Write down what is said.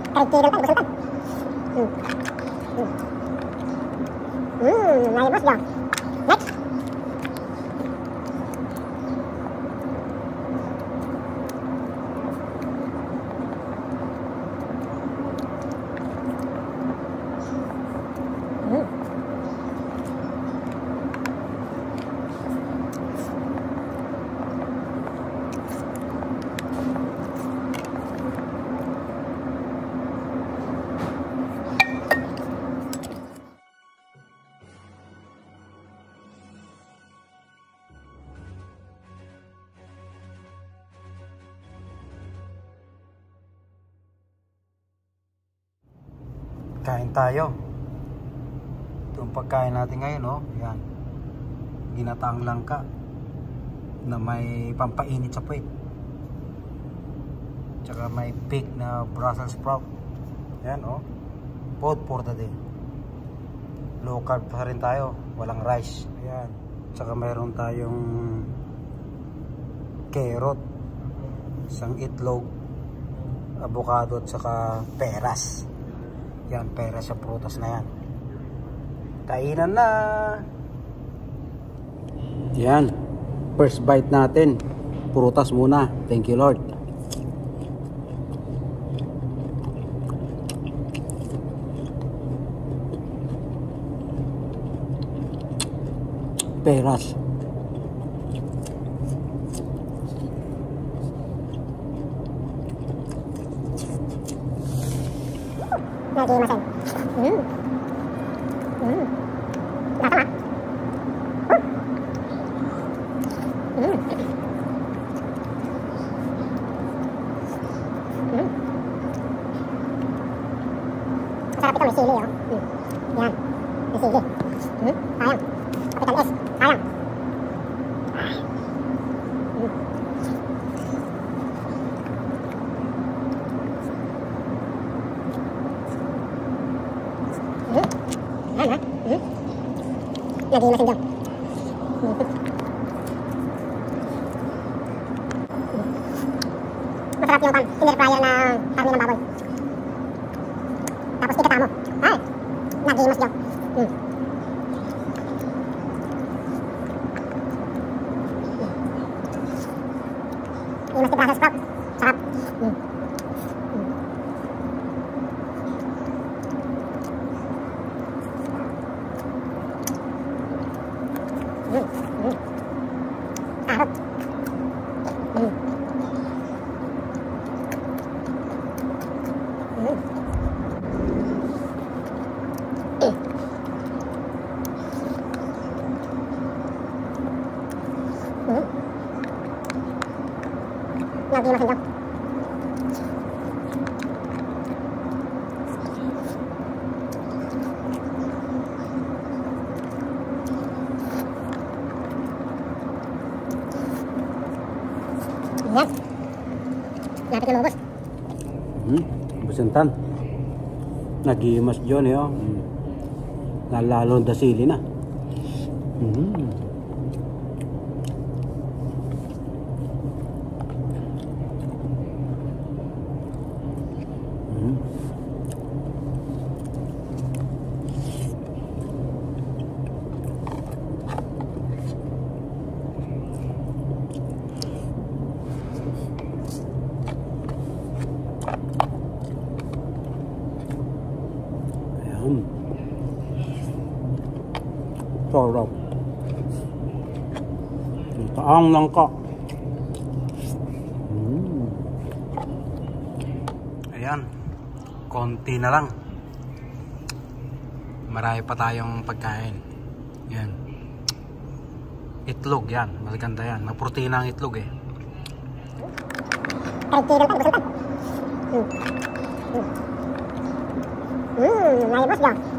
Karigtigan tayo, busultan. Naibos daw. Next. Kain tayo. Itong pagkain natin ngayon, oh, yan. Ginataang langka na may pampainit sa puwet. Tsaka may pig na Brussels sprout. Yan, oh. Food for the day. Low carb pa rin tayo. Walang rice. Yan. Tsaka mayroon tayong carrot, isang itlog, avocado, at saka peras. Yan, pera sa prutas na yan. Kainan na. Yan, first bite natin, prutas muna. Thank you Lord. Peras. Nagimasen. Lasa masarap ito, may sili, oh. Yan, may sili. Sayang. Kapital S, sayang. Nagimasin dyan. Masarap yung in-air-fryer na karne ng baboy. Tapos ikata mo. Ay! Nagimas dyan. Imas di Brussels sprout. Sarap. Sarap. Nagimasin dyan. Yan. Lapit na maubos. Busantan. Nagimas dyan, eh, oh. Nalalong dasili na. Sarap. Taang langka. Ayan, konti na lang. Marami pa tayong pagkain. Yan. Itlog yan, maganda yan. Maprotina ang itlog, eh. Karigtigan tayo, busultan. Naibos dyan.